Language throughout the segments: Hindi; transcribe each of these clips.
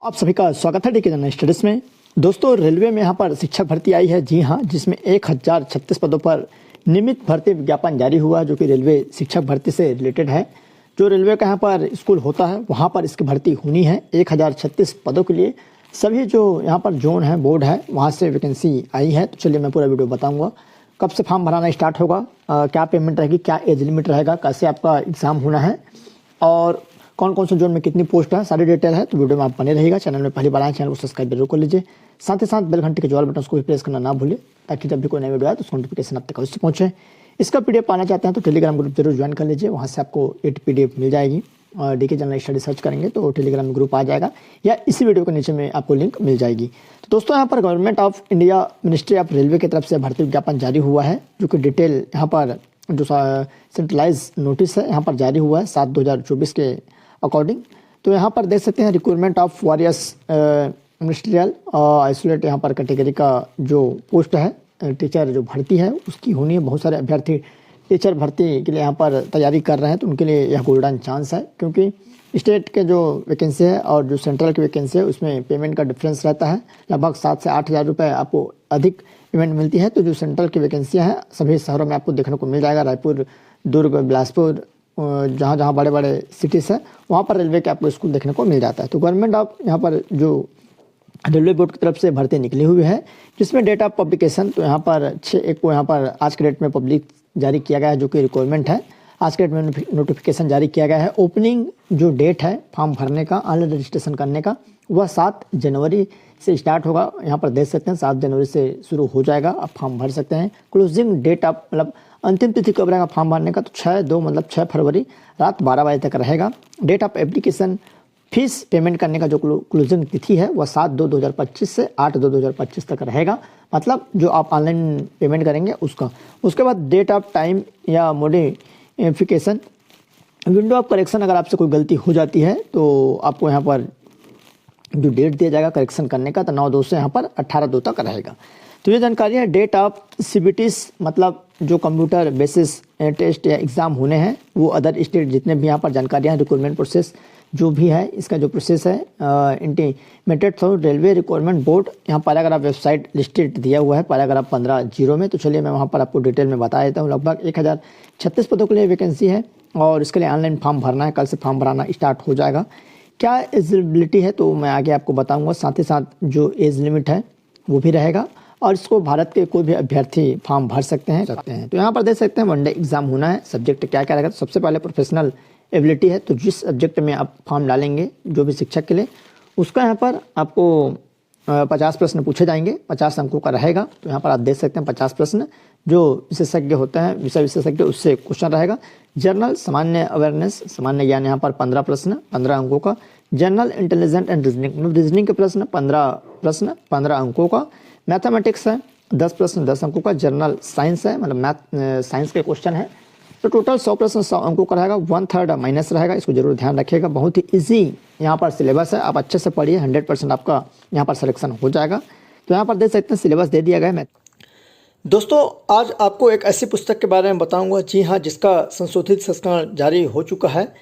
आप सभी का स्वागत है डीके जनरल स्टडीज में। दोस्तों, रेलवे में यहाँ पर शिक्षक भर्ती आई है। जी हाँ, जिसमें 1036 पदों पर नियमित भर्ती विज्ञापन जारी हुआ, जो कि रेलवे शिक्षक भर्ती से रिलेटेड है। जो रेलवे का यहाँ पर स्कूल होता है वहाँ पर इसकी भर्ती होनी है 1036 पदों के लिए। सभी जो यहाँ पर जोन है, बोर्ड है, वहाँ से वैकेंसी आई है। तो चलिए मैं पूरा वीडियो बताऊँगा। कब से फॉर्म भराना स्टार्ट होगा, क्या पेमेंट रहेगी, क्या एज लिमिट रहेगा, कैसे आपका एग्ज़ाम होना है और कौन कौन से जोन में कितनी पोस्ट है, सारी डिटेल है। तो वीडियो में आप बने रहेगा। चैनल में पहली बार आए, चैनल को सब्सक्राइब जरूर कर लीजिए। साथ ही साथ बेल घंटे के जो बटन को भी प्रेस करना ना भूलें, ताकि जब भी कोई नया वीडियो आए तो उसका नोटिफिकेशन आप तक अवश्य पहुंचे। इसका पीडीएफ पाना चाहते हैं तो टेलीग्राम ग्रुप जरूर ज्वाइन कर लीजिए। वहाँ से आपको 8 पीडीएफ मिल जाएगी। और डीके जनरल स्टडी सर्च करेंगे तो टेलीग्राम ग्रुप आ जाएगा, या इसी वीडियो के नीचे में आपको लिंक मिल जाएगी। तो दोस्तों, यहाँ पर government of India ministry of railway की तरफ से भर्ती विज्ञापन जारी हुआ है, जो कि डिटेल यहाँ पर जो सेंट्रलाइज नोटिस है यहाँ पर जारी हुआ है 7/2024 के अकॉर्डिंग। तो यहाँ पर देख सकते हैं recruitment of warriors ministerial isolate यहाँ पर कैटेगरी का जो पोस्ट है, टीचर जो भर्ती है उसकी होनी है। बहुत सारे अभ्यर्थी टीचर भर्ती के लिए यहाँ पर तैयारी कर रहे हैं, तो उनके लिए यह गोल्डन चांस है, क्योंकि स्टेट के जो वैकेंसी है और जो सेंट्रल की वैकेंसी है उसमें पेमेंट का डिफरेंस रहता है। लगभग 7 से 8 हज़ार रुपये आपको अधिक पेमेंट मिलती है। तो जो सेंट्रल की वैकेंसियाँ हैं सभी शहरों में आपको देखने को मिल जाएगा। रायपुर, दुर्ग, बिलासपुर, जहाँ जहाँ बड़े बड़े सिटीज़ हैं वहाँ पर रेलवे के आपको स्कूल देखने को मिल जाता है। तो गवर्नमेंट ऑफ यहाँ पर जो रेलवे बोर्ड की तरफ से भर्ती निकली हुई है, जिसमें डेट ऑफ पब्लिकेशन तो यहाँ पर 6/1 को यहाँ पर आज के डेट में पब्लिक जारी किया गया है, जो कि रिक्वायरमेंट है। आज के डेट में नोटिफिकेशन जारी किया गया है। ओपनिंग जो डेट है फॉर्म भरने का, ऑनलाइन रजिस्ट्रेशन करने का, वह 7 जनवरी से स्टार्ट होगा। यहाँ पर देख सकते हैं 7 जनवरी से शुरू हो जाएगा, आप फॉर्म भर सकते हैं। क्लोजिंग डेट आप मतलब अंतिम तिथि कब रहेगा फॉर्म भरने का, तो 6/2 मतलब 6 फरवरी रात 12 बजे तक रहेगा। Date of application fees payment करने का जो क्लोजिंग तिथि है वह 7/2/2025 से 8/2/2025 तक रहेगा। मतलब जो आप ऑनलाइन पेमेंट करेंगे उसका। उसके बाद डेट ऑफ टाइम या मॉडिफिकेशन विंडो ऑफ करेक्शन, अगर आपसे कोई गलती हो जाती है तो आपको यहाँ पर जो डेट दिया जाएगा करेक्शन करने का, तो 9/2 से यहाँ पर 18/2 तक रहेगा। तो ये जानकारी है। डेट ऑफ सीबीटीज मतलब जो कंप्यूटर बेसिस टेस्ट या एग्ज़ाम होने हैं, वो अदर स्टेट जितने भी यहाँ पर जानकारियाँ हैं, रिक्रूटमेंट प्रोसेस जो भी है, इसका जो प्रोसेस है intimated through railway recruitment board, यहाँ पैराग्राफ वेबसाइट लिस्टेड दिया हुआ है पैराग्राफ 15.0 में। तो चलिए मैं वहाँ पर आपको डिटेल में बता देता हूँ। लगभग 1036 पदों के लिए वैकेंसी है और इसके लिए ऑनलाइन फॉर्म भरना है। कल से फॉर्म भराना स्टार्ट हो जाएगा। क्या एलिजिबिलिटी है तो मैं आगे आपको बताऊँगा। साथ ही साथ जो एज लिमिट है वो भी रहेगा, और इसको भारत के कोई भी अभ्यर्थी फॉर्म भर सकते हैं। तो यहाँ पर देख सकते हैं वनडे एग्जाम होना है। सब्जेक्ट क्या क्या रहेगा, सबसे पहले प्रोफेशनल एबिलिटी है। तो जिस सब्जेक्ट में आप फॉर्म डालेंगे जो भी शिक्षक के लिए, उसका यहाँ पर आपको 50 प्रश्न पूछे जाएंगे, 50 अंकों का रहेगा। तो यहाँ पर आप देख सकते हैं 50 प्रश्न जो विशेषज्ञ होते हैं, विषय विशेषज्ञ, उससे क्वेश्चन रहेगा। जनरल सामान्य अवेयरनेस, सामान्य ज्ञान, यहाँ पर 15 प्रश्न 15 अंकों का। जनरल इंटेलिजेंट एंड रीजनिंग के प्रश्न 15 प्रश्न 15 अंकों का। मैथमेटिक्स है 10 प्रश्न 10 अंकों का। जनरल साइंस है, मतलब मैथ साइंस के क्वेश्चन है। तो टोटल 100 प्रश्न 100 अंकों का रहेगा। 1/3 माइनस रहेगा, इसको जरूर ध्यान रखिएगा। बहुत ही इजी यहाँ पर सिलेबस है, आप अच्छे से पढ़िए, 100% आपका यहाँ पर सिलेक्शन हो जाएगा। तो यहाँ पर देख सकते हैं सिलेबस दे दिया गया है। दोस्तों, आज आपको एक ऐसी पुस्तक के बारे में बताऊंगा, जी हाँ, जिसका संशोधित संस्करण जारी हो चुका है,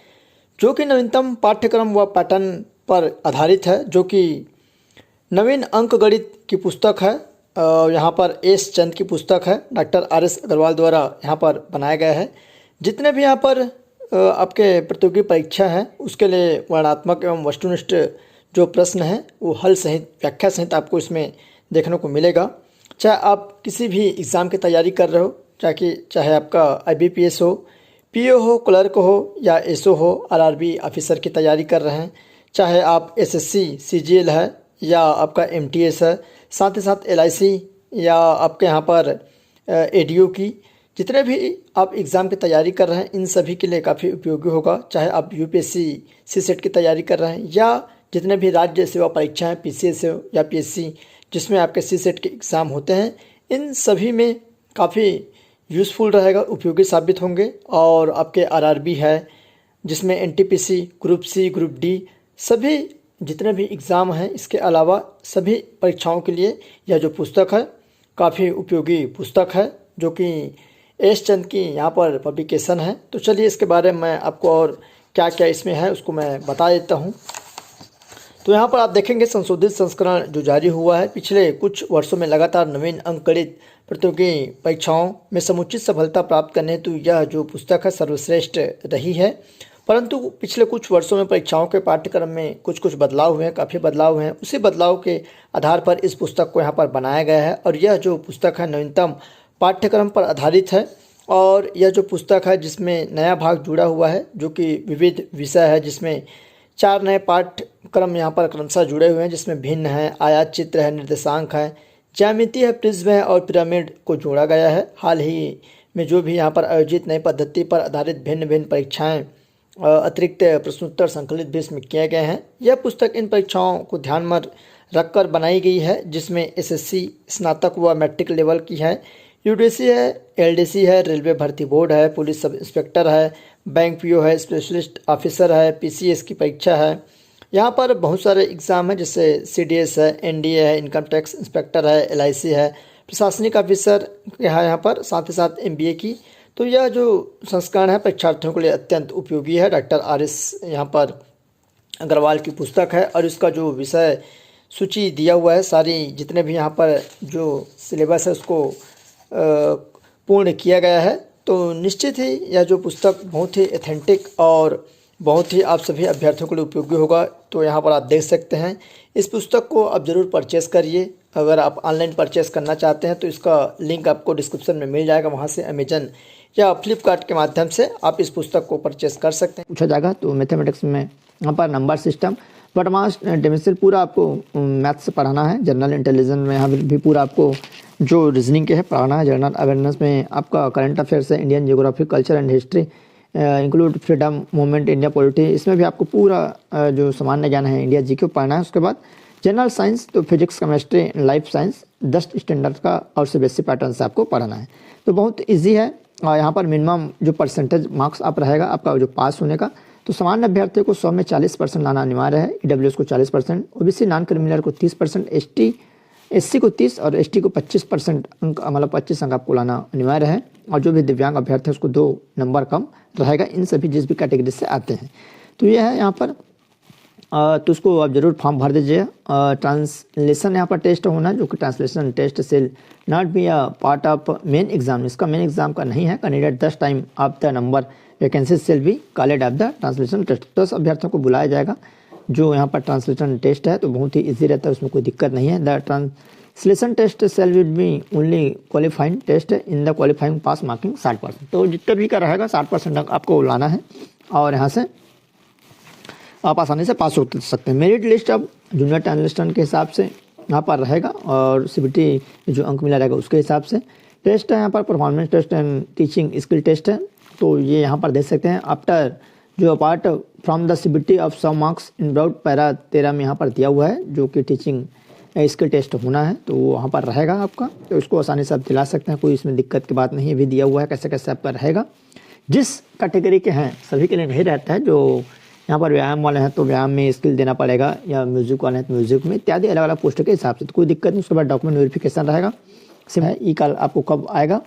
जो कि नवीनतम पाठ्यक्रम व पैटर्न पर आधारित है, जो कि नवीन अंक गणित की पुस्तक है। यहाँ पर एस चंद की पुस्तक है, डॉक्टर RS अग्रवाल द्वारा यहाँ पर बनाया गया है। जितने भी यहाँ पर आपके प्रतियोगी परीक्षा है उसके लिए वर्णनात्मक एवं वस्तुनिष्ठ जो प्रश्न हैं वो हल सहित व्याख्या सहित आपको इसमें देखने को मिलेगा। चाहे आप किसी भी एग्ज़ाम की तैयारी कर रहे हो, चाहे आपका IBPS हो, PO हो, क्लर्क हो, या SO हो, RRB ऑफिसर की तैयारी कर रहे हैं, चाहे आप SSC CGL है या आपका MTS है, साथ ही साथ LIC या आपके यहाँ पर ADO की, जितने भी आप एग्ज़ाम की तैयारी कर रहे हैं इन सभी के लिए काफ़ी उपयोगी होगा। चाहे आप UPSC CSET की तैयारी कर रहे हैं, या जितने भी राज्य सेवा परीक्षा हैं PCS या PSC जिसमें आपके CSET के एग्ज़ाम होते हैं, इन सभी में काफ़ी यूज़फुल रहेगा, उपयोगी साबित होंगे। और आपके RRB है जिसमें NTPC, group C, group D, सभी जितने भी एग्ज़ाम हैं, इसके अलावा सभी परीक्षाओं के लिए यह जो पुस्तक है काफ़ी उपयोगी पुस्तक है, जो कि एस चंद की यहाँ पर पब्लिकेशन है। तो चलिए इसके बारे में मैं आपको और क्या क्या इसमें है उसको मैं बता देता हूँ। तो यहाँ पर आप देखेंगे संशोधित संस्करण जो जारी हुआ है, पिछले कुछ वर्षों में लगातार नवीन अंकगणित प्रतियोगी परीक्षाओं में समुचित सफलता प्राप्त करने हेतु यह जो पुस्तक है सर्वश्रेष्ठ रही है। परंतु पिछले कुछ वर्षों में परीक्षाओं के पाठ्यक्रम में कुछ बदलाव हुए हैं, काफ़ी बदलाव हुए हैं। उसी बदलाव के आधार पर इस पुस्तक को यहाँ पर बनाया गया है और यह जो पुस्तक है नवीनतम पाठ्यक्रम पर आधारित है। और यह जो पुस्तक है जिसमें नया भाग जुड़ा हुआ है जो कि विविध विषय है, जिसमें 4 नए पाठ्यक्रम यहाँ पर क्रमशः जुड़े हुए हैं, जिसमें भिन्न है, आयात चित्र है, निर्देशांक है, ज्यामिति है, प्रिज्म है और पिरामिड को जोड़ा गया है। हाल ही में जो भी यहाँ पर आयोजित नई पद्धति पर आधारित भिन्न भिन्न परीक्षाएं अतिरिक्त प्रश्नोत्तर संकलित भी इसमें किए गए हैं। यह पुस्तक इन परीक्षाओं को ध्यान में रखकर बनाई गई है, जिसमें एसएससी, स्नातक व मैट्रिक लेवल की है, यूडीसी है, एलडीसी है, रेलवे भर्ती बोर्ड है, पुलिस सब इंस्पेक्टर है, बैंक पीओ है, स्पेशलिस्ट ऑफिसर है, पीसीएस की परीक्षा है। यहाँ पर बहुत सारे एग्ज़ाम हैं जैसे सीडीएस है, एनडीए है, इनकम टैक्स इंस्पेक्टर है, एलआईसी है, प्रशासनिक ऑफिसर है यहाँ पर, साथ ही साथ एमबीए की। तो यह जो संस्करण है परीक्षार्थियों के लिए अत्यंत उपयोगी है। Doctor R S. यहाँ पर अग्रवाल की पुस्तक है और इसका जो विषय सूची दिया हुआ है, सारी जितने भी यहाँ पर जो सिलेबस है उसको पूर्ण किया गया है। तो निश्चित ही यह जो पुस्तक बहुत ही ऑथेंटिक और बहुत ही आप सभी अभ्यर्थियों के लिए उपयोगी होगा। तो यहाँ पर आप देख सकते हैं, इस पुस्तक को आप ज़रूर परचेज़ करिए। अगर आप ऑनलाइन परचेज़ करना चाहते हैं तो इसका लिंक आपको डिस्क्रिप्शन में मिल जाएगा, वहाँ से अमेजन या फ्लिपकार्ट के माध्यम से आप इस पुस्तक को परचेज़ कर सकते हैं। पूछा जाएगा तो मैथमेटिक्स में यहाँ पर नंबर सिस्टम, वर्तमान डिमेंशियल पूरा आपको मैथ से पढ़ाना है। जनरल इंटेलिजेंस में यहाँ भी पूरा आपको जो रीजनिंग के है पढ़ाना है। जनरल अवेयरनेस में आपका करंट अफेयर्स है, Indian geography, culture and history, include freedom movement, India polity, इसमें भी आपको पूरा जो सामान्य ज्ञान है इंडिया जी के पढ़ना है। उसके बाद जनरल साइंस तो physics, chemistry, life science 10 standard का और सीबीएसई पैटर्न से आपको पढ़ना है। तो बहुत ईजी है। और यहाँ पर मिनिमम जो परसेंटेज मार्क्स आप रहेगा आपका जो पास होने का, तो सामान्य अभ्यर्थी को 100 में 40% लाना अनिवार्य है, ईडब्ल्यूएस को 40%, ओबीसी नॉन क्रिमिनल को 30%, एससी को 30 और एसटी को 25% अंक, मतलब 25 अंक आपको लाना अनिवार्य है। और जो भी दिव्यांग अभ्यर्थी है उसको 2 नंबर कम रहेगा, इन सभी जिस भी कैटेगरी से आते हैं। तो ये है यहाँ पर, तो उसको आप जरूर फॉर्म भर दीजिए। ट्रांसलेशन यहाँ पर टेस्ट होना है, जो कि translation test shall not be a part of main exam, इसका मेन एग्जाम का नहीं है। Candidate 10 time of the number vacancy shall be called of the translation test, 10 अभ्यर्थियों को बुलाया जाएगा। जो यहाँ पर ट्रांसलेशन टेस्ट है तो बहुत ही ईजी रहता है, उसमें कोई दिक्कत नहीं है। The translation test shall will be only qualifying test in the qualifying pass marking 60%। तो जितना भी का रहेगा 60% अंक आपको लाना है और यहाँ से आप आसानी से पास हो सकते हैं। मेरिट लिस्ट अब जूनियर ट्रांसलेशन के हिसाब से यहाँ पर रहेगा और सीबीटी जो अंक मिला रहेगा उसके हिसाब से। टेस्ट है यहाँ पर performance test and teaching skill test है। तो ये यहाँ पर देख सकते हैं, आफ्टर जो apart from the CBT of some marks in broad para 13 में यहाँ पर दिया हुआ है, जो कि टीचिंग स्किल टेस्ट होना है, तो वो वहाँ पर रहेगा आपका। तो इसको आसानी से आप दिला सकते हैं, कोई इसमें दिक्कत की बात नहीं है। भी दिया हुआ है कैसे कैसे आपका रहेगा। जिस कैटेगरी के हैं सभी के लिए नहीं रहता है। जो यहाँ पर व्यायाम वाले हैं तो व्यायाम में स्किल देना पड़ेगा, या म्यूजिक वाले हैं तो म्यूजिक में, इत्यादि अलग अलग पोस्ट के हिसाब से, तो कोई दिक्कत नहीं। उसके बाद डॉक्यूमेंट वेरिफिकेशन रहेगा। सिम है ई कॉल आपको कब आएगा।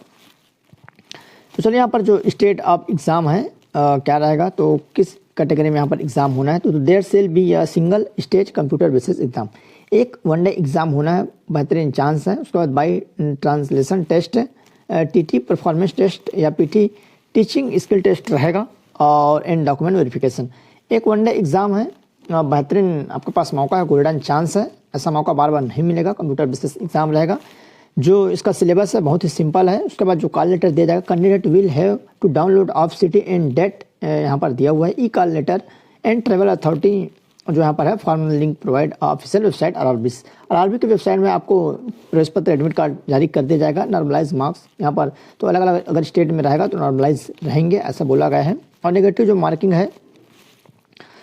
तो चलिए यहाँ पर जो स्टेट ऑफ एग्ज़ाम है क्या रहेगा, तो किस कैटेगरी में यहाँ पर एग्ज़ाम होना है। तो देयर सेल बी या single stage computer basis exam, एक वनडे एग्ज़ाम होना है, बेहतरीन चांस है। उसके बाद by translation test, TT performance test या पीटी टीचिंग स्किल टेस्ट रहेगा और एंड डॉक्यूमेंट वेरिफिकेशन। एक वनडे एग्ज़ाम है, बेहतरीन आपके पास मौका है, गोल्डन चांस है, ऐसा मौका बार बार नहीं मिलेगा। कंप्यूटर बेसिस एग्ज़ाम रहेगा। जो इसका सिलेबस है बहुत ही सिंपल है। उसके बाद जो कॉल लेटर दिया जाएगा, candidate will have to download of city and date, यहाँ पर दिया हुआ है। E call letter and travel authority जो यहाँ पर है, formal link provide official website RRB की वेबसाइट में आपको प्रवेश पत्र एडमिट कार्ड जारी कर दिया जाएगा। नॉर्मलाइज मार्क्स यहाँ पर तो अलग अलग अगर स्टेट में रहेगा तो नॉर्मलाइज रहेंगे, ऐसा बोला गया है। और नेगेटिव जो मार्किंग है,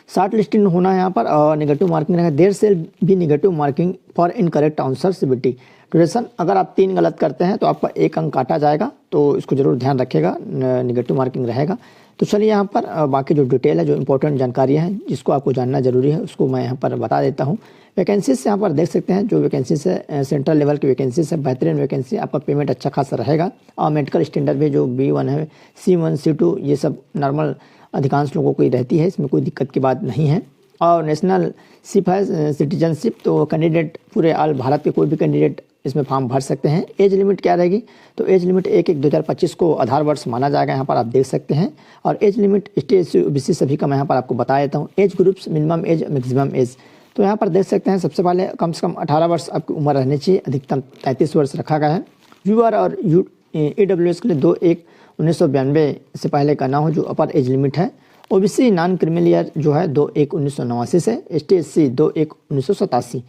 शॉर्ट लिस्टिंग होना है यहाँ पर और नेगेटिव मार्किंग रहेगा। देयर सेल भी negative marking for incorrect answer CBT duration, अगर आप 3 गलत करते हैं तो आपका 1 अंक काटा जाएगा, तो इसको जरूर ध्यान रखिएगा, नेगेटिव मार्किंग रहेगा। तो चलिए यहाँ पर बाकी जो डिटेल है, जो इंपॉर्टेंट जानकारी है जिसको आपको जानना जरूरी है, उसको मैं यहाँ पर बता देता हूँ। वैकेंसीज यहाँ पर देख सकते हैं, जो वैकेंसीज है सेंट्रल लेवल की वैकेंसीज है, बेहतरीन वैकेंसी, आपका पेमेंट अच्छा खासा रहेगा। और मेडिकल स्टैंडर्ड भी जो B1 है, C1 C2 ये सब नॉर्मल अधिकांश लोगों को ही रहती है, इसमें कोई दिक्कत की बात नहीं है। और नेशनल सिप है सिटीजनशिप, तो कैंडिडेट पूरे ऑल भारत के कोई भी कैंडिडेट इसमें फॉर्म भर सकते हैं। एज लिमिट क्या रहेगी, तो एज लिमिट 1/1/2025 को आधार वर्ष माना जाएगा, यहाँ पर आप देख सकते हैं। और एज लिमिट ST SC सभी का मैं यहाँ पर आपको बता देता हूँ। Age groups, minimum age, maximum age, तो यहाँ पर देख सकते हैं सबसे पहले कम से कम 18 वर्ष आपकी उम्र रहनी चाहिए, अधिकतम 33 वर्ष रखा गया है। UR और EWS के लिए 2/1/1992 से पहले का ना हो, जो अपर एज लिमिट है। OBC नॉन क्रिमिनल ईयर जो है 2/1/1989 से, ST SC 2/1/1987।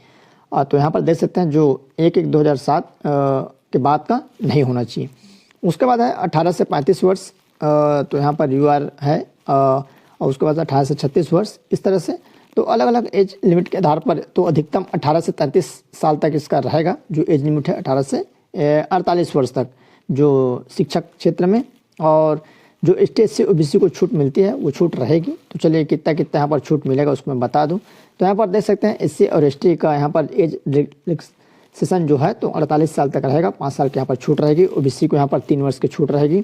तो यहाँ पर देख सकते हैं जो 1/1/2007 के बाद का नहीं होना चाहिए। उसके बाद है 18 से 35 वर्ष, तो यहाँ पर UR है, और उसके बाद 18 से 36 वर्ष, इस तरह से। तो अलग अलग एज लिमिट के आधार पर तो अधिकतम 18 से 33 साल तक इसका रहेगा, जो एज लिमिट है 18 से 48 वर्ष तक जो शिक्षक क्षेत्र में। और जो ST SC OBC को छूट मिलती है वो छूट रहेगी। तो चलिए कितना कितना यहाँ पर छूट मिलेगा उसको मैं बता दूं। तो यहाँ पर देख सकते हैं SC और ST का यहाँ पर एज रिलैक्सेशन जो है तो 48 साल तक रहेगा, 5 साल की यहाँ पर छूट रहेगी। OBC को यहाँ पर 3 वर्ष की छूट रहेगी।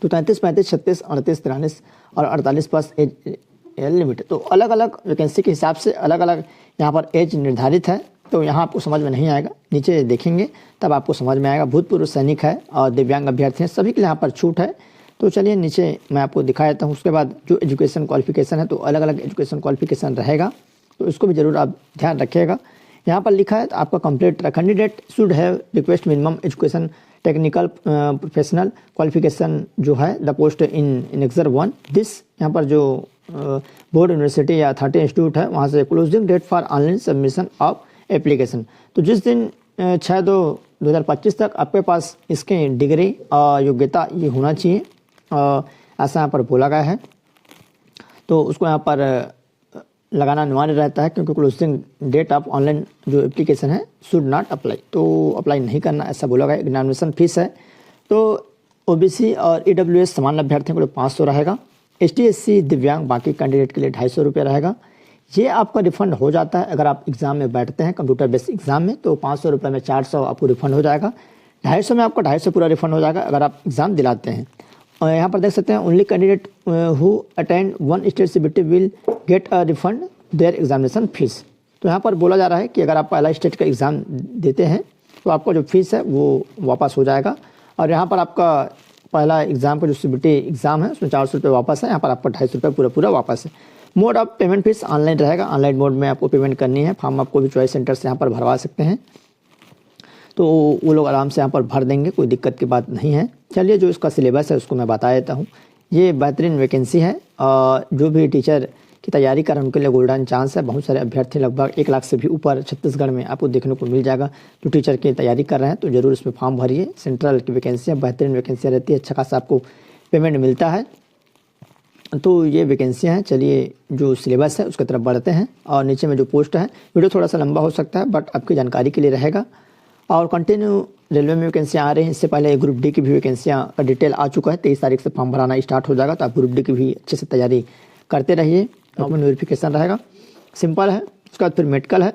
तो 33, 35, 36, 38, 43 और 48 प्लस एज लिमिट। तो अलग अलग वैकेंसी के हिसाब से अलग अलग यहाँ पर एज निर्धारित है। तो यहाँ आपको समझ में नहीं आएगा, नीचे देखेंगे तब आपको समझ में आएगा। भूतपूर्व सैनिक है और दिव्यांग अभ्यर्थी हैं, सभी के लिए यहाँ पर छूट है। तो चलिए नीचे मैं आपको दिखा देता हूँ। उसके बाद जो एजुकेशन क्वालिफिकेशन है, तो अलग अलग एजुकेशन क्वालिफिकेशन रहेगा, तो इसको भी जरूर आप ध्यान रखिएगा। यहाँ पर लिखा है तो आपका complete candidate should have request minimum education technical professional qualification जो है the post in annexure 1 this. यहाँ पर जो बोर्ड यूनिवर्सिटी या अथॉरिटी इंस्टीट्यूट है वहाँ से closing date for online submission of application. तो जिस दिन 6/2/2025 तक आपके पास इसके डिग्री योग्यता ये होना चाहिए, ऐसा यहाँ पर बोला गया है। तो उसको यहाँ पर लगाना अनिवार्य रहता है, क्योंकि क्लोजिंग डेट ऑफ ऑनलाइन जो एप्लीकेशन है शुड नॉट अप्लाई, तो अप्लाई नहीं करना ऐसा बोला गया। एग्जामिनेशन फीस है तो OBC और EWS समान अभ्यर्थियों के लिए 500 रहेगा। ST SC दिव्यांग बाकी कैंडिडेट के लिए 250 रुपये रहेगा। ये आपका रिफंड हो जाता है अगर आप एग्ज़ाम में बैठते हैं कंप्यूटर बेस्ड एग्जाम में, तो 500 रुपये में 400 आपको रिफंड हो जाएगा। 250 में आपको 250 पूरा रिफंड हो जाएगा अगर आप एग्ज़ाम दिलाते हैं। और यहाँ पर देख सकते हैं only candidate who attend 1 state CBT will get a refund their examination fees. तो यहाँ पर बोला जा रहा है कि अगर आप पहला स्टेट का एग्ज़ाम देते हैं तो आपका जो फीस है वो वापस हो जाएगा। और यहाँ पर आपका पहला एग्ज़ाम का जो CBT एग्ज़ाम है उसमें 400 रुपये वापस है, यहाँ पर आपका 250 रुपये पूरा वापस है। Mode of payment fees online रहेगा, ऑनलाइन मोड में आपको पेमेंट करनी है। फॉर्म आपको भी चॉइस सेंटर से यहाँ पर भरवा सकते हैं, तो वो लोग आराम से यहाँ पर भर देंगे, कोई दिक्कत की बात नहीं है। चलिए जो इसका सिलेबस है उसको मैं बता देता हूँ। ये बेहतरीन वैकेंसी है, जो भी टीचर की तैयारी कर उनके लिए गोल्डन चांस है। बहुत सारे अभ्यर्थी लगभग 1 लाख से भी ऊपर छत्तीसगढ़ में आपको देखने को मिल जाएगा जो टीचर की तैयारी कर रहे हैं, तो ज़रूर इसमें फॉर्म भरिए। सेंट्रल की वैकेंसी है, बेहतरीन वैकेंसी रहती है, अच्छा खासा आपको पेमेंट मिलता है। तो ये वैकेंसी हैं। चलिए जो सिलेबस है उसकी तरफ बढ़ते हैं। और नीचे में जो पोस्ट है, वीडियो थोड़ा सा लंबा हो सकता है बट आपकी जानकारी के लिए रहेगा। और कंटिन्यू रेलवे में वैकेंसियाँ आ रही हैं। इससे पहले ग्रुप डी की भी वैकेंसियाँ का डिटेल आ चुका है, 23 तारीख से फॉर्म भराना स्टार्ट हो जाएगा, तो आप ग्रुप डी की भी अच्छे से तैयारी करते रहिए। डॉक्यूमेंट वेरिफिकेशन रहेगा, सिंपल है। उसके बाद फिर मेडिकल है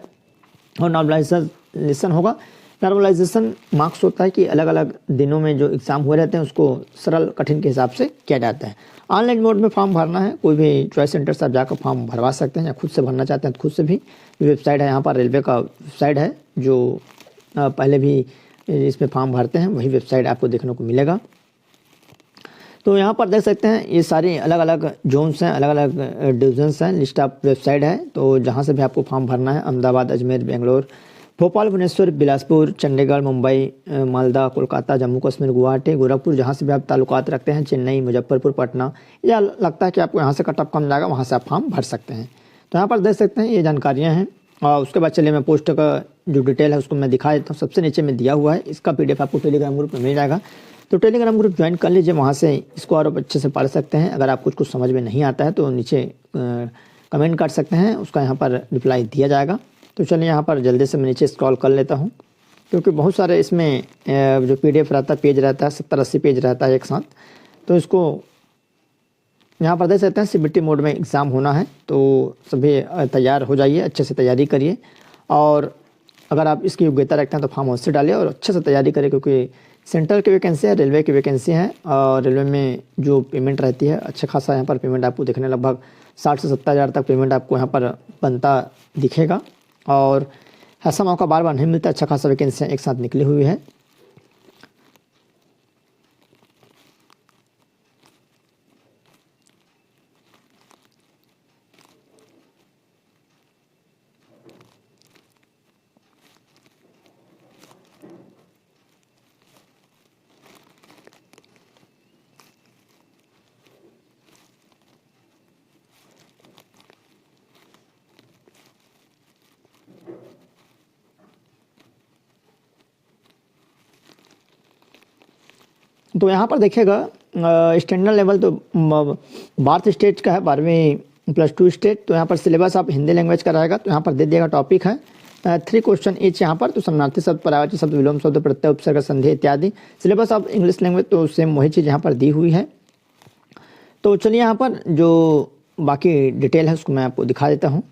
और नॉर्मलाइजेशन होगा। नॉर्मलाइजेशन मार्क्स होता है कि अलग अलग दिनों में जो एग्ज़ाम हुए रहते हैं उसको सरल कठिन के हिसाब से किया जाता है। ऑनलाइन मोड में फॉर्म भरना है, कोई भी चॉइस सेंटर से आप जाकर फॉर्म भरवा सकते हैं, या खुद से भरना चाहते हैं तो खुद से भी। वेबसाइट है यहाँ पर, रेलवे का वेबसाइट है जो पहले भी इसमें फॉर्म भरते हैं, वही वेबसाइट आपको देखने को मिलेगा। तो यहाँ पर देख सकते हैं ये सारी अलग अलग जोन्स हैं, अलग अलग डिविजन्स हैं, लिस्ट ऑफ वेबसाइट है। तो जहाँ से भी आपको फॉर्म भरना है, अहमदाबाद, अजमेर, बेंगलोर, भोपाल, भुवनेश्वर, बिलासपुर, चंडीगढ़, मुंबई, मालदा, कोलकाता, जम्मू कश्मीर, गुवाहाटी, गोरखपुर, जहाँ से भी आप ताल्लुकात रखते हैं, चेन्नई, मुजफ्फरपुर, पटना, या लगता है कि आपको यहाँ से कट ऑफ कम जाएगा, वहाँ से आप फॉर्म भर सकते हैं। तो यहाँ पर देख सकते हैं ये जानकारियाँ हैं। और उसके बाद चलिए मैं पोस्ट का जो डिटेल है उसको मैं दिखा देता हूँ। सबसे नीचे में दिया हुआ है, इसका PDF आपको टेलीग्राम ग्रुप में मिल जाएगा, तो टेलीग्राम ग्रुप ज्वाइन कर लीजिए, वहाँ से इसको और अच्छे से पढ़ सकते हैं। अगर आप कुछ समझ में नहीं आता है तो नीचे कमेंट कर सकते हैं, उसका यहाँ पर रिप्लाई दिया जाएगा। तो चलिए यहाँ पर जल्दी से मैं नीचे स्क्रॉल कर लेता हूँ, क्योंकि बहुत सारे इसमें जो PDF रहता है, पेज रहता है, 70-80 पेज रहता है एक साथ। तो इसको यहाँ पर देख सकते हैं CBT मोड में एग्ज़ाम होना है, तो सभी तैयार हो जाइए, अच्छे से तैयारी करिए। और अगर आप इसकी योग्यता रखते हैं तो फॉर्म अवश्य डालिए और अच्छे से तैयारी करिए, क्योंकि सेंट्रल की वैकेंसी है, रेलवे की वैकेंसी है। और रेलवे में जो पेमेंट रहती है अच्छा खासा, यहाँ पर पेमेंट आपको देखने लगभग 60 से 70 हज़ार तक पेमेंट आपको यहाँ पर बनता दिखेगा। और ऐसा मौका बार बार नहीं मिलता, अच्छा खासा वैकेंसियाँ एक साथ निकली हुई है। तो यहाँ पर देखिएगा स्टैंडर्ड लेवल तो 12 स्टेट का है, 12वीं+2 स्टेट। तो यहाँ पर सिलेबस आप हिंदी लैंग्वेज का रहेगा। तो यहाँ पर दे दिएगा टॉपिक है 3 क्वेश्चन ईच यहाँ पर। तो समानार्थी शब्द, पर्यायवाची शब्द, विलोम शब्द, प्रत्यय, उपसर्ग, संधि इत्यादि। सिलेबस आप इंग्लिश लैंग्वेज तो सेम वही चीज़ यहाँ पर दी हुई है। तो चलिए यहाँ पर जो बाकी डिटेल है उसको मैं आपको दिखा देता हूँ।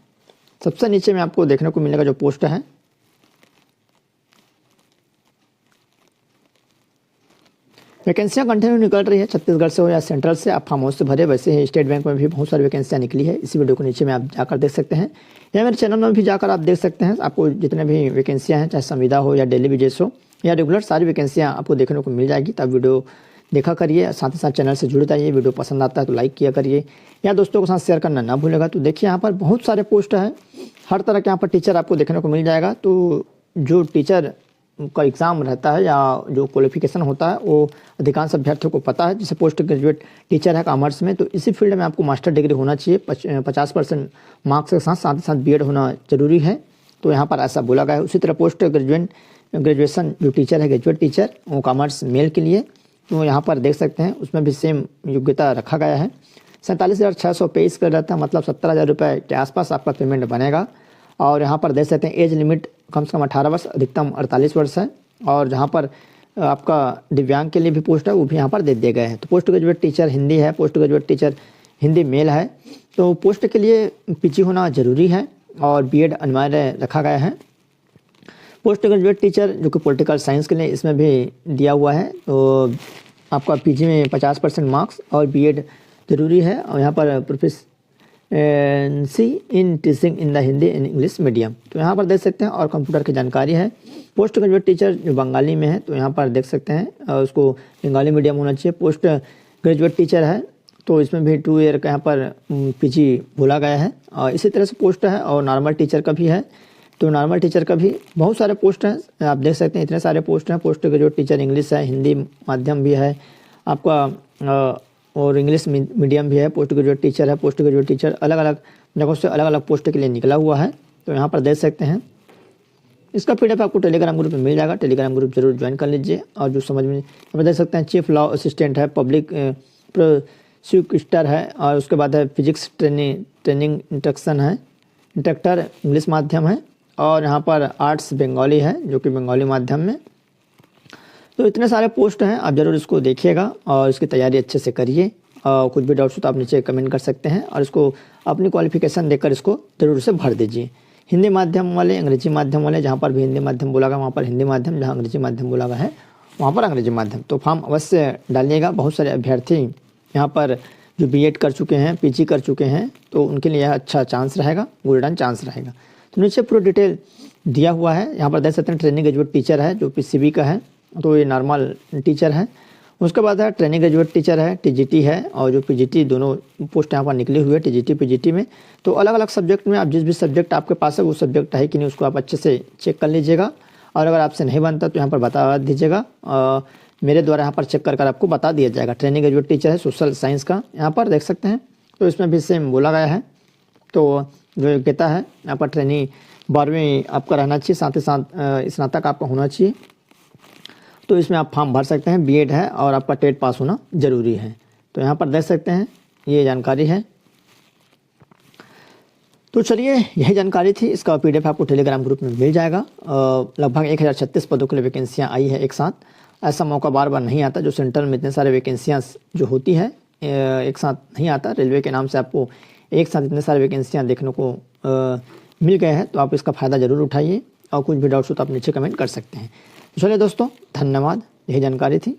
सबसे नीचे में आपको देखने को मिलेगा जो पोस्ट है, वैकेंसियाँ कंटिन्यू निकल रही है, छत्तीसगढ़ से हो या सेंट्रल से। आप फार्म हाउस से भरे, वैसे ही स्टेट बैंक में भी बहुत सारी वैकेंसियाँ निकली है। इसी वीडियो को नीचे में आप जाकर देख सकते हैं, या मेरे चैनल में भी जाकर आप देख सकते हैं। आपको जितने भी वैकेंसियाँ हैं, चाहे संविदा हो या डेली वेजेस हो या रेगुलर, सारी वैकेंसियाँ आपको देखने को मिल जाएगी। तो आप वीडियो देखा करिए, साथ ही साथ चैनल से जुड़े रहिए। वीडियो पसंद आता है तो लाइक किया करिए, या दोस्तों के साथ शेयर करना ना भूलेगा। तो देखिए यहाँ पर बहुत सारे पोस्ट हैं, हर तरह के यहाँ पर टीचर आपको देखने को मिल जाएगा। तो जो टीचर का एग्ज़ाम रहता है या जो क्वालिफिकेशन होता है वो अधिकांश अभ्यर्थियों को पता है। जैसे पोस्ट ग्रेजुएट टीचर है कॉमर्स में, तो इसी फील्ड में आपको मास्टर डिग्री होना चाहिए 50% मार्क्स के साथ, साथ ही साथ बीएड होना जरूरी है। तो यहाँ पर ऐसा बोला गया है। उसी तरह पोस्ट ग्रेजुएशन जो टीचर है, ग्रेजुएट टीचर, वो कॉमर्स मेल के लिए। तो यहाँ पर देख सकते हैं उसमें भी सेम योग्यता रखा गया है। 47,600 पे इसका रहता है, मतलब 17,000 रुपये के आसपास आपका पेमेंट बनेगा। और यहाँ पर देख सकते हैं एज लिमिट कम से कम 18 वर्ष, अधिकतम 48 वर्ष है। और जहाँ पर आपका दिव्यांग के लिए भी पोस्ट है वो भी यहाँ पर दे दिए गए हैं। तो पोस्ट ग्रेजुएट टीचर हिंदी है, post graduate teacher Hindi male है। तो पोस्ट के लिए पीजी होना ज़रूरी है और बीएड अनिवार्य रखा गया है। पोस्ट ग्रेजुएट टीचर जो कि पॉलिटिकल साइंस के लिए, इसमें भी दिया हुआ है। तो आपका पीजी में 50% मार्क्स और बीएड ज़रूरी है। और यहाँ पर proficiency in teaching in the Hindi in English medium, तो यहाँ पर देख सकते हैं। और कंप्यूटर की जानकारी है। पोस्ट ग्रेजुएट टीचर जो बंगाली में है, तो यहाँ पर देख सकते हैं उसको बंगाली मीडियम होना चाहिए। पोस्ट ग्रेजुएट टीचर है तो इसमें भी 2 ईयर का यहाँ पर पीजी बोला गया है। और इसी तरह से पोस्ट है। और नॉर्मल टीचर का भी है। तो नॉर्मल टीचर का भी बहुत सारे पोस्ट हैं, आप देख सकते हैं इतने सारे पोस्ट हैं। पोस्ट ग्रेजुएट टीचर इंग्लिश है, हिंदी माध्यम भी है आपका, और इंग्लिश मीडियम भी है। पोस्ट ग्रेजुएट टीचर है। पोस्ट ग्रेजुएट टीचर अलग अलग जगहों से अलग अलग पोस्ट के लिए निकला हुआ है। तो यहाँ पर देख सकते हैं। इसका पीडीएफ आपको टेलीग्राम ग्रुप में मिल जाएगा, टेलीग्राम ग्रुप जरूर ज्वाइन कर लीजिए। और जो समझ में यहाँ पर देख सकते हैं, चीफ लॉ असिस्टेंट है, पब्लिक प्रोसिक्यूटर है, और उसके बाद है फिजिक्स ट्रेनिंग इंस्ट्रक्शन है, इंस्ट्रक्टर इंग्लिश माध्यम है। और यहाँ पर आर्ट्स बंगाली है, जो कि बंगाली माध्यम में। तो इतने सारे पोस्ट हैं, आप ज़रूर इसको देखिएगा और इसकी तैयारी अच्छे से करिए। और कुछ भी डाउट्स हो तो आप नीचे कमेंट कर सकते हैं, और इसको अपनी क्वालिफिकेशन देखकर इसको ज़रूर से भर दीजिए। हिंदी माध्यम वाले, अंग्रेजी माध्यम वाले, जहाँ पर भी हिंदी माध्यम बोला गया वहाँ पर हिंदी माध्यम, जहाँ अंग्रेजी माध्यम बोला गया है वहाँ पर अंग्रेजी माध्यम। तो फॉर्म अवश्य डालिएगा। बहुत सारे अभ्यर्थी यहाँ पर जो बीएड कर चुके हैं, पीजी कर चुके हैं, तो उनके लिए अच्छा चांस रहेगा, गोल्डन चांस रहेगा। तो नीचे पूरा डिटेल दिया हुआ है। यहाँ पर देख सकते हैं ट्रेनिंग ग्रेजुएट टीचर है जो पीसीबी का है, तो ये नॉर्मल टीचर है। उसके बाद है ट्रेनिंग ग्रेजुएट टीचर है, टीजीटी है, और जो पीजीटी, दोनों पोस्ट यहाँ पर निकली हुई है टीजीटी पीजीटी में। तो अलग अलग सब्जेक्ट में आप जिस भी सब्जेक्ट आपके पास है वो सब्जेक्ट है कि नहीं, उसको आप अच्छे से चेक कर लीजिएगा। और अगर आपसे नहीं बनता तो यहाँ पर बता दीजिएगा, मेरे द्वारा यहाँ पर चेक कर आपको बता दिया जाएगा। ट्रेनिंग ग्रेजुएट टीचर है सोशल साइंस का, यहाँ पर देख सकते हैं। तो इसमें भी सेम बोला गया है। तो जो योग्यता है यहाँ पर ट्रेनिंग 12वीं आपका रहना चाहिए, साथ ही साथ स्नातक आपका होना चाहिए। तो इसमें आप फॉर्म भर सकते हैं। बीएड है और आपका टेट पास होना जरूरी है। तो यहाँ पर देख सकते हैं, ये जानकारी है। तो चलिए, यही जानकारी थी। इसका पीडीएफ आपको टेलीग्राम ग्रुप में मिल जाएगा। लगभग 1036 पदों के लिए वैकेंसियाँ आई है एक साथ। ऐसा मौका बार बार नहीं आता, जो सेंट्रल में इतने सारे वैकेंसियाँ जो होती है एक साथ नहीं आता। रेलवे के नाम से आपको एक साथ इतने सारे वैकेंसियाँ देखने को मिल गए हैं। तो आप इसका फ़ायदा ज़रूर उठाइए, और कुछ भी डाउट्स हो तो आप नीचे कमेंट कर सकते हैं। चलिए दोस्तों, धन्यवाद। यही जानकारी थी।